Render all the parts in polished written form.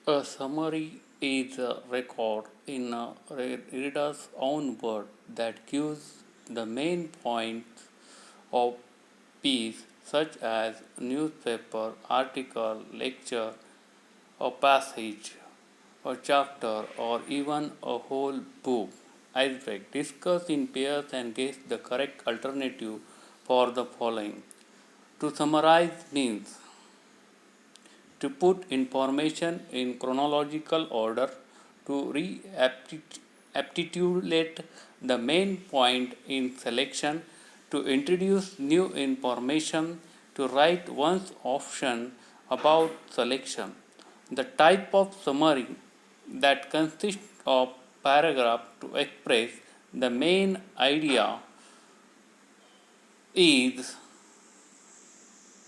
A summary is a record in a reader's own word that gives the main points of piece such as newspaper, article, lecture, a passage, a chapter, or even a whole book. Icebreak. Discuss in pairs and guess the correct alternative for the following. To summarize means to put information in chronological order, to recapitulate the main point in selection, to introduce new information, to write one's option about selection. The type of summary that consists of paragraph to express the main idea is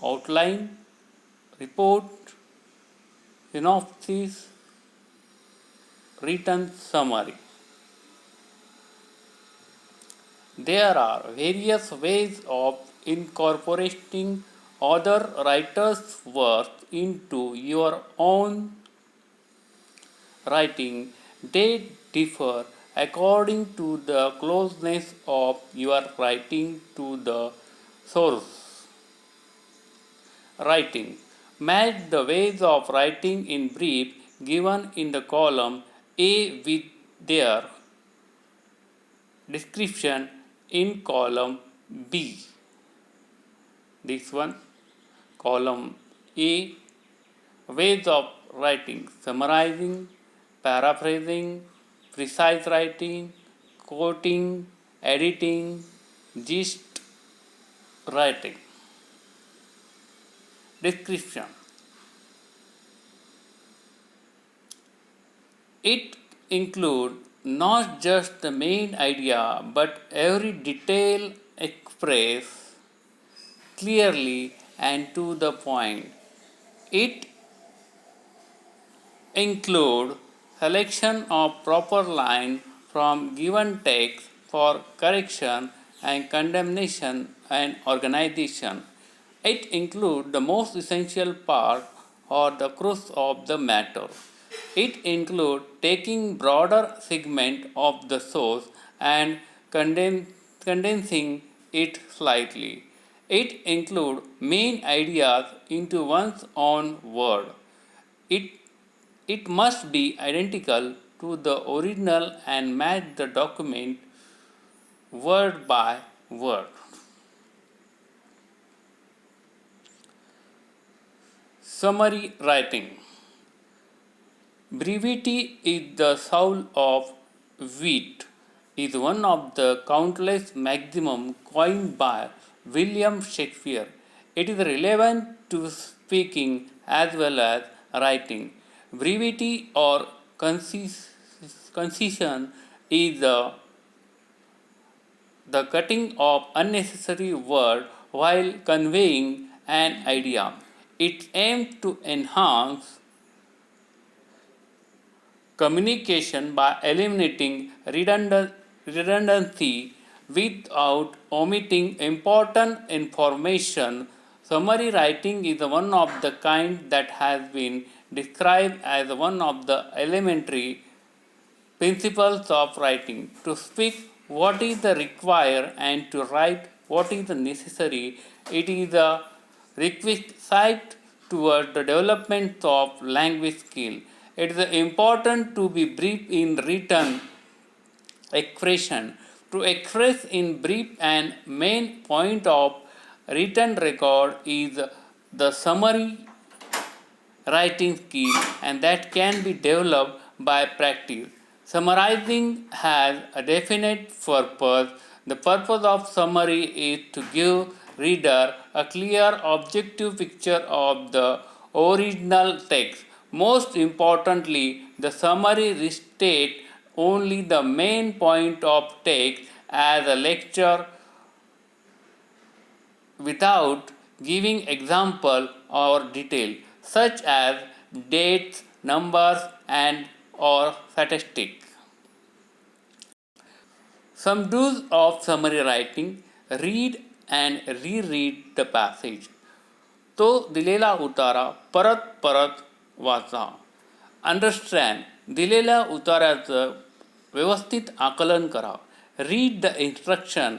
outline, report, synopsis, written summary. There are various ways of incorporating other writers' work into your own writing. They differ according to the closeness of your writing to the source. Writing. Match the ways of writing in brief given in the column A with their description in column B. This one, column A, ways of writing: summarizing, paraphrasing, precise writing, quoting, editing, gist writing. Description. It includes not just the main idea but every detail expressed clearly and to the point. It includes selection of proper line from given text for correction and condemnation and organization. It includes the most essential part or the crux of the matter. It includes taking broader segment of the source and condensing it slightly. It includes main ideas into one's own word. It, it must be identical to the original and match the document word by word. Summary writing. Brevity is the soul of wit is one of the countless maxims coined by William Shakespeare. It is relevant to speaking as well as writing. Brevity or concision is the cutting of unnecessary word while conveying an idea. It aims to enhance communication by eliminating redundancy without omitting important information. Summary writing is one of the kind that has been described as one of the elementary principles of writing. To speak what is the required and to write what is the necessary, it is a requisite toward the development of language skill. It is important to be brief in written expression. To express in brief and main point of written record is the summary writing skill and that can be developed by practice. Summarizing has a definite purpose. The purpose of summary is to give reader a clear objective picture of the original text. Most importantly, the summary restates only the main point of text as a lecture without giving example or detail such as dates, numbers and or statistics. Some do's of summary writing: read and reread the passage. तो दिलेला उतारा परत परत वाचा. Understand दिलेल्या उताराचं व्यवस्थित आकलन करा. रीड द इन्स्ट्रक्शन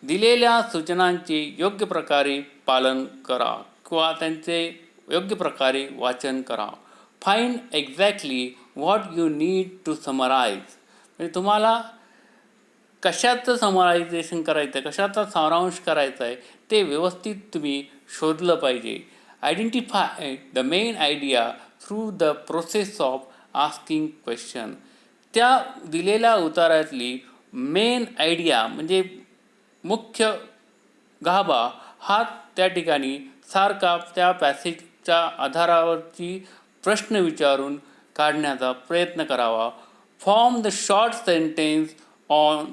दिलेल्या सूचनांचे योग्य प्रकारे पालन करा किंवा त्यांचे योग्य प्रकारे वाचन करा. Find exactly what you need to summarise, म्हणजे तुम्हाला कशाचं समरायझेशन करायचं आहे, कशाचा सारांश करायचा आहे ते व्यवस्थित तुम्ही शोधलं पाहिजे. Identify the main idea through the process of asking question. त्या दिलेल्या उतारातली मेन आयडिया म्हणजे मुख्य गाभा हा त्या ठिकाणी सारखा त्या पॅसेजच्या आधारावरती प्रश्न विचारून काढण्याचा प्रयत्न करावा. Form the short sentence on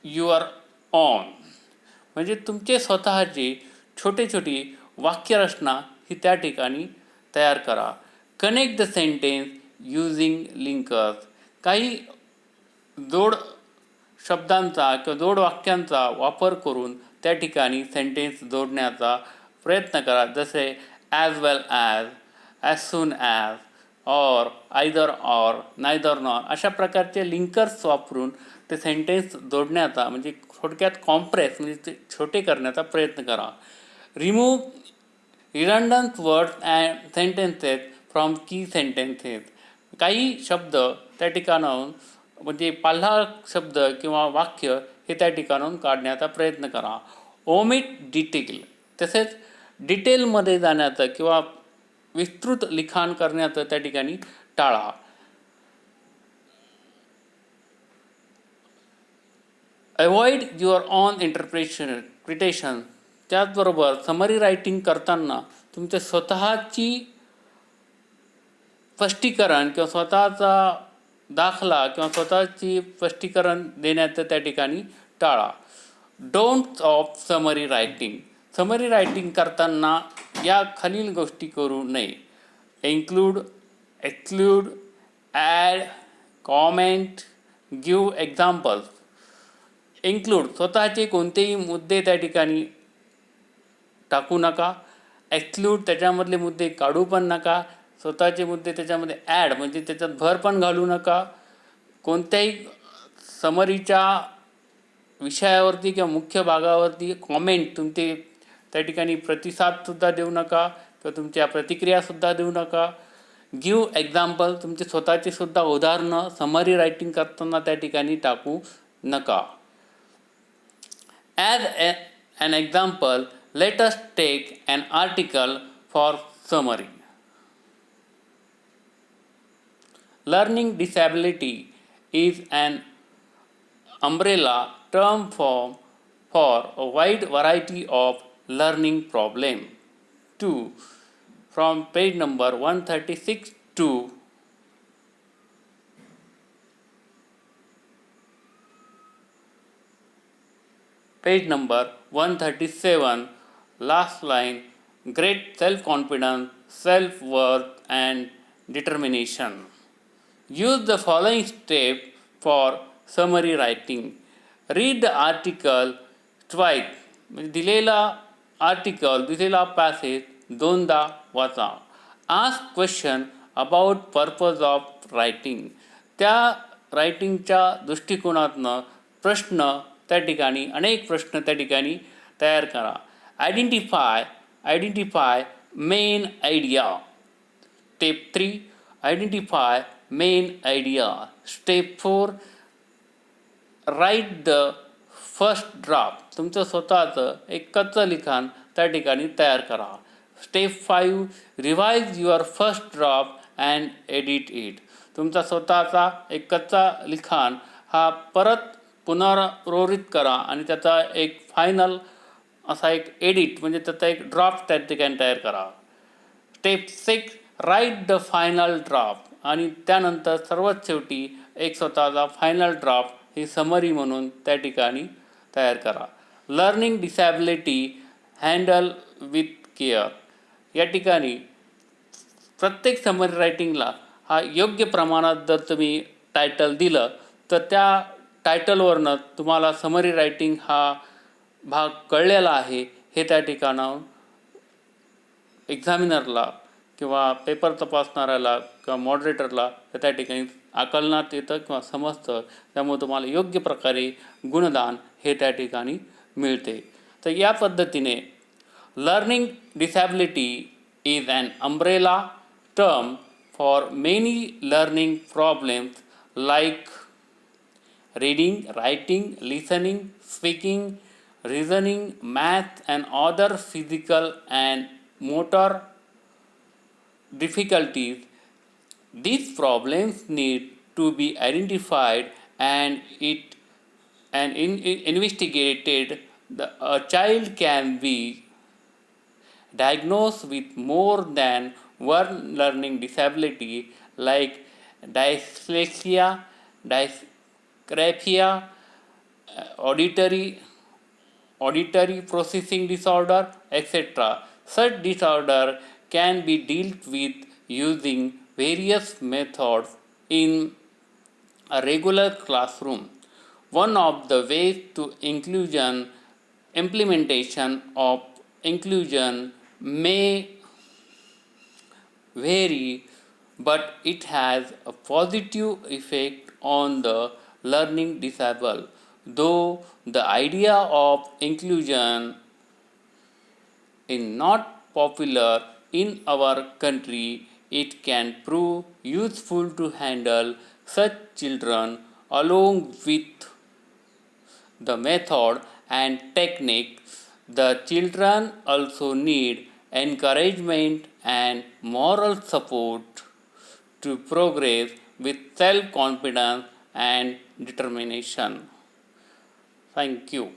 your on, म्हणजे तुमचे स्वतःची छोटी वाक्यरचना ही त्या ठिकाणी तयार करा. Connect the sentence using linkers, काही जोड शब्दांचा किंवा जोड वाक्यांचा वापर करून त्या ठिकाणी सेंटेन्स जोडण्याचा प्रयत्न करा. जसे as well as soon as, or, either or, neither nor अशा प्रकारचे लिंकर्स वापरून ते सेंटेन्स जोडण्याचा म्हणजे थोडक्यात कॉम्प्रेस म्हणजे ते छोटे करण्याचा प्रयत्न करा. Remove redundant words and sentences from की सेंटेन्सेस, काही शब्द त्या ठिकाणाहून म्हणजे पाल्हा शब्द किंवा वाक्य हे त्या ठिकाणाहून काढण्याचा प्रयत्न करा. ओमिट डिटेल, तसेच डिटेलमध्ये जाण्याचं किंवा विस्तृत लिखाण करण्याचं त्या ठिकाणी टाळा. अवॉइड युअर ऑन इंटरप्रिटेशन, त्याचबरोबर समरी रायटिंग करताना तुमच्या स्वतःची स्पष्टीकरण किंवा स्वतःचा दाखला किंवा स्वतःची स्पष्टीकरण देण्याचं त्या ठिकाणी टाळा. Don'ts of summary writing, summary writing करताना या खालील गोष्टी करू नये. Include, exclude, add, comment, give examples. Include, स्वतःचे कोणतेही मुद्दे त्या ठिकाणी टाकू नका. एक्सक्लूड, त्याच्यामधले मुद्दे काढू पण नका. स्वतःचे मुद्दे त्याच्यामध्ये ॲड म्हणजे त्याच्यात भर पण घालू नका. कोणत्याही समरीच्या विषयावरती किंवा मुख्य भागावरती कॉमेंट तुमचे त्या ठिकाणी प्रतिसादसुद्धा देऊ नका किंवा तुमच्या प्रतिक्रियासुद्धा देऊ नका. गिव्ह एक्झाम्पल, तुमचे स्वतःचे सुद्धा उदाहरणं समरी रायटिंग करताना त्या ठिकाणी टाकू नका. As an example, let us take an article for summary. Learning disability is an umbrella term for a wide variety of learning problems. 2. From page number 136 to page number 137, last line, great self-confidence, self-worth and determination. Use the following steps for summary writing. Read the article twice, म्हणजे दिलेला article, दिलेला passage दोनदा वाचा. Ask question about purpose of writing, त्या रायटिंगच्या दृष्टिकोनातनं प्रश्न त्या ठिकाणी अनेक प्रश्न त्या ठिकाणी तयार करा. Identify main idea. Step 3, identify main idea. Step 4, write the first draft, तुमचं स्वतःचं एक कच्चं लिखाण त्या ठिकाणी तयार करा. Step 5, revise your first draft and edit it, तुमचा स्वतःचा एक कच्चा लिखाण हा परत पुनरावृत्त करा आणि त्याचा एक फायनल असा एक एडिट म्हणजे त्याचा एक ड्राफ्ट त्या ठिकाणी तयार करा. Step 6, write the final draft, आणि त्यानंतर सर्वात शेवटी एक स्वतःचा फायनल ड्राफ्ट ही समरी म्हणून त्या ठिकाणी तयार करा. Learning disability handle with care, या ठिकाणी प्रत्येक समरी रायटिंगला हा योग्य प्रमाणात जर तुम्ही टायटल दिलं तर त्या टायटलवरनं तुम्हाला समरी रायटिंग हा भाग कळलेला आहे हे त्या ठिकाणाहून एक्झामिनरला किंवा पेपर तपासणाऱ्याला किंवा मॉडरेटरला त्या ठिकाणी आकलनात येतं किंवा समजतं. त्यामुळे तुम्हाला योग्य प्रकारे गुणदान हे त्या ठिकाणी मिळते. तर या पद्धतीने learning disability is an umbrella term for many learning problems like reading, writing, listening, speaking, reasoning, math, and other physical and motor difficulties. These problems need to be identified and investigated. A child can be diagnosed with more than one learning disability like dyslexia, dysgraphia, auditory processing disorder, etc. Such disorder can be dealt with using various methods in a regular classroom. One of the ways to implementation of inclusion may vary, but it has a positive effect on the learning disabled. Though the idea of inclusion is not popular in our country, it can prove useful to handle such children along with the method and technique. The children also need encouragement and moral support to progress with self confidence and determination. Thank you.